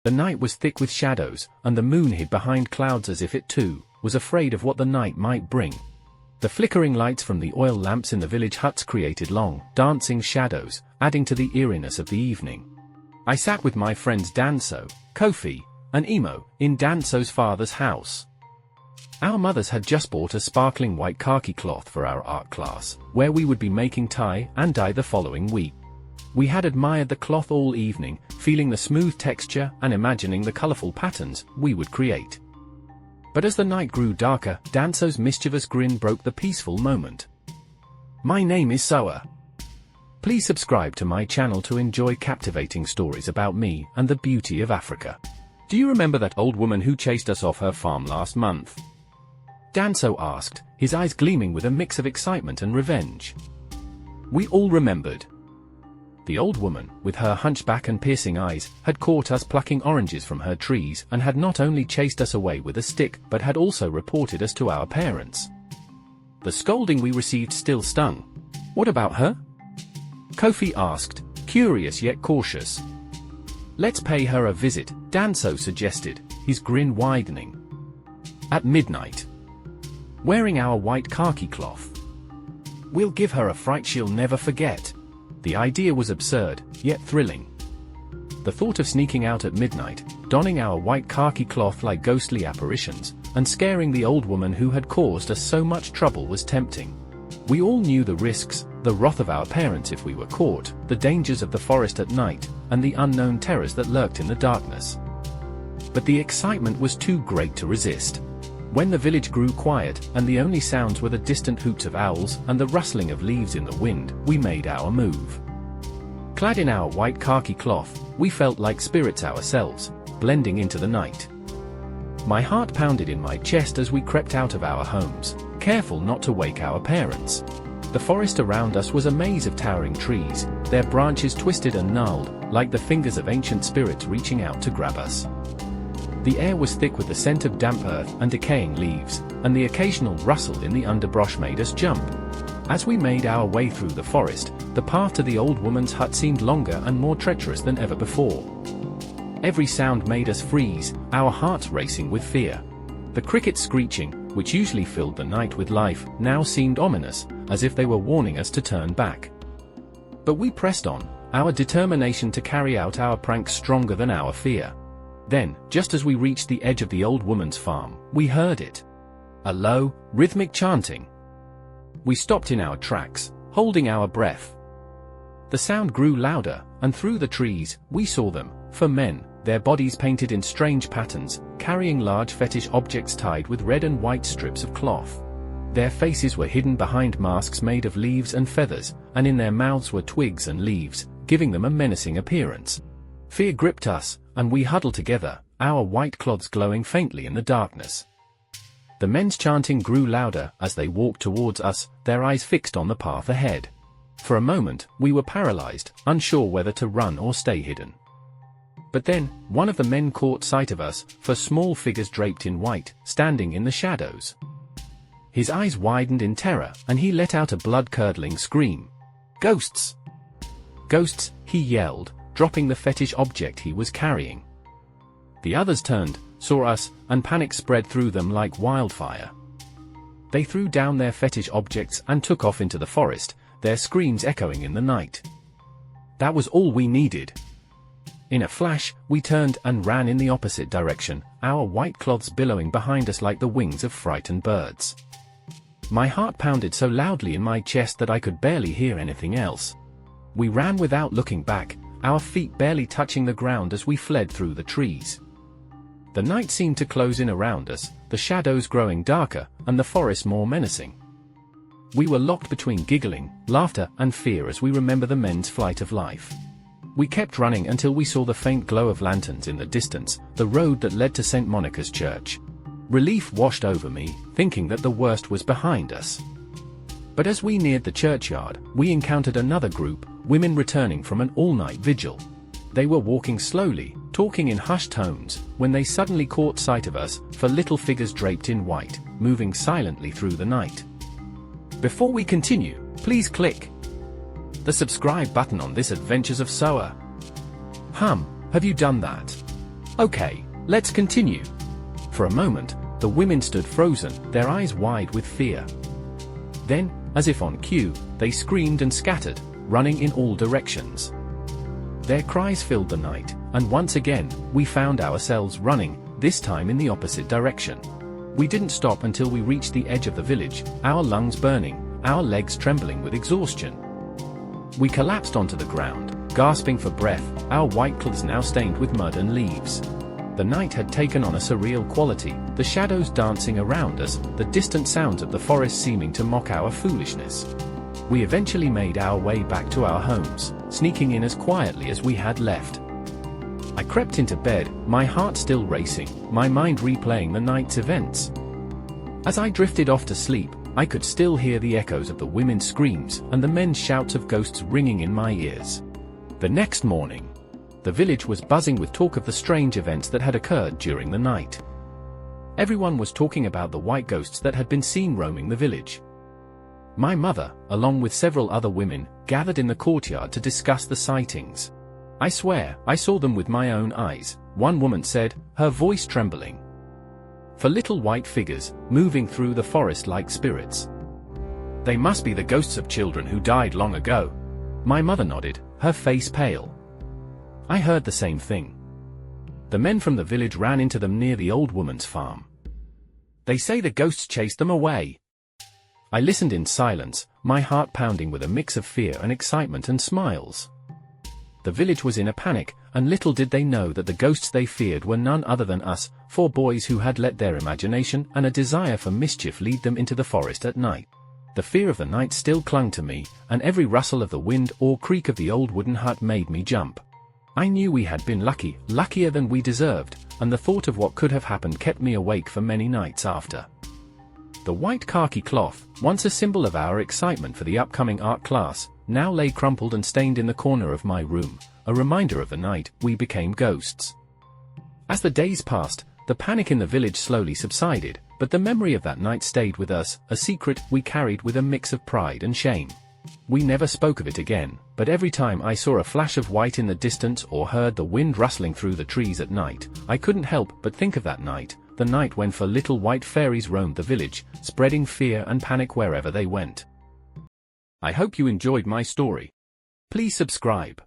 The night was thick with shadows, and the moon hid behind clouds as if it too was afraid of what the night might bring. The flickering lights from the oil lamps in the village huts created long, dancing shadows, adding to the eeriness of the evening. I sat with my friends Danso, Kofi, and Emo in Danso's father's house. Our mothers had just bought a sparkling white khaki cloth for our art class, where we would be making tie and dye the following week. We had admired the cloth all evening, feeling the smooth texture and imagining the colorful patterns we would create. But as the night grew darker, Danso's mischievous grin broke the peaceful moment. My name is Soa. Please subscribe to my channel to enjoy captivating stories about me and the beauty of Africa. Do you remember that old woman who chased us off her farm last month? Danso asked, his eyes gleaming with a mix of excitement and revenge. We all remembered. The old woman, with her hunchback and piercing eyes, had caught us plucking oranges from her trees and had not only chased us away with a stick but had also reported us to our parents. The scolding we received still stung. What about her? Kofi asked, curious yet cautious. Let's pay her a visit, Danso suggested, his grin widening. At midnight. Wearing our white khaki cloth. We'll give her a fright she'll never forget. The idea was absurd, yet thrilling. The thought of sneaking out at midnight, donning our white khaki cloth like ghostly apparitions, and scaring the old woman who had caused us so much trouble was tempting. We all knew the risks, the wrath of our parents if we were caught, the dangers of the forest at night, and the unknown terrors that lurked in the darkness. But the excitement was too great to resist. When the village grew quiet, and the only sounds were the distant hoots of owls and the rustling of leaves in the wind, we made our move. Clad in our white khaki cloth, we felt like spirits ourselves, blending into the night. My heart pounded in my chest as we crept out of our homes, careful not to wake our parents. The forest around us was a maze of towering trees, their branches twisted and gnarled, like the fingers of ancient spirits reaching out to grab us. The air was thick with the scent of damp earth and decaying leaves, and the occasional rustle in the underbrush made us jump. As we made our way through the forest, the path to the old woman's hut seemed longer and more treacherous than ever before. Every sound made us freeze, our hearts racing with fear. The crickets screeching, which usually filled the night with life, now seemed ominous, as if they were warning us to turn back. But we pressed on, our determination to carry out our prank stronger than our fear. Then, just as we reached the edge of the old woman's farm, we heard it. A low, rhythmic chanting. We stopped in our tracks, holding our breath. The sound grew louder, and through the trees, we saw them, 4 men, their bodies painted in strange patterns, carrying large fetish objects tied with red and white strips of cloth. Their faces were hidden behind masks made of leaves and feathers, and in their mouths were twigs and leaves, giving them a menacing appearance. Fear gripped us, and we huddled together, our white cloths glowing faintly in the darkness. The men's chanting grew louder as they walked towards us, their eyes fixed on the path ahead. For a moment, we were paralyzed, unsure whether to run or stay hidden. But then, one of the men caught sight of us, 4 small figures draped in white, standing in the shadows. His eyes widened in terror, and he let out a blood-curdling scream. Ghosts! Ghosts, he yelled, dropping the fetish object he was carrying. The others turned, saw us, and panic spread through them like wildfire. They threw down their fetish objects and took off into the forest, their screams echoing in the night. That was all we needed. In a flash, we turned and ran in the opposite direction, our white cloths billowing behind us like the wings of frightened birds. My heart pounded so loudly in my chest that I could barely hear anything else. We ran without looking back, our feet barely touching the ground as we fled through the trees. The night seemed to close in around us, the shadows growing darker, and the forest more menacing. We were locked between giggling, laughter, and fear as we remember the men's flight of life. We kept running until we saw the faint glow of lanterns in the distance, the road that led to St. Monica's church. Relief washed over me, thinking that the worst was behind us. But as we neared the churchyard, we encountered another group, women returning from an all-night vigil. They were walking slowly, talking in hushed tones, when they suddenly caught sight of us, 4 little figures draped in white, moving silently through the night. Before we continue, please click the subscribe button on this Adventures of Soa. Have you done that? Okay, let's continue. For a moment, the women stood frozen, their eyes wide with fear. Then, as if on cue, they screamed and scattered, running in all directions. Their cries filled the night, and once again, we found ourselves running, this time in the opposite direction. We didn't stop until we reached the edge of the village, our lungs burning, our legs trembling with exhaustion. We collapsed onto the ground, gasping for breath, our white clothes now stained with mud and leaves. The night had taken on a surreal quality, the shadows dancing around us, the distant sounds of the forest seeming to mock our foolishness. We eventually made our way back to our homes, sneaking in as quietly as we had left. I crept into bed, my heart still racing, my mind replaying the night's events. As I drifted off to sleep, I could still hear the echoes of the women's screams and the men's shouts of ghosts ringing in my ears. The next morning, the village was buzzing with talk of the strange events that had occurred during the night. Everyone was talking about the white ghosts that had been seen roaming the village. My mother, along with several other women, gathered in the courtyard to discuss the sightings. I swear, I saw them with my own eyes, one woman said, her voice trembling. For little white figures, moving through the forest like spirits. They must be the ghosts of children who died long ago. My mother nodded, her face pale. I heard the same thing. The men from the village ran into them near the old woman's farm. They say the ghosts chased them away. I listened in silence, my heart pounding with a mix of fear and excitement and smiles. The village was in a panic, and little did they know that the ghosts they feared were none other than us, 4 boys who had let their imagination and a desire for mischief lead them into the forest at night. The fear of the night still clung to me, and every rustle of the wind or creak of the old wooden hut made me jump. I knew we had been lucky, luckier than we deserved, and the thought of what could have happened kept me awake for many nights after. The white khaki cloth, once a symbol of our excitement for the upcoming art class, now lay crumpled and stained in the corner of my room, a reminder of the night we became ghosts. As the days passed, the panic in the village slowly subsided, but the memory of that night stayed with us, a secret we carried with a mix of pride and shame. We never spoke of it again, but every time I saw a flash of white in the distance or heard the wind rustling through the trees at night, I couldn't help but think of that night, the night when 4 little white fairies roamed the village, spreading fear and panic wherever they went. I hope you enjoyed my story. Please subscribe.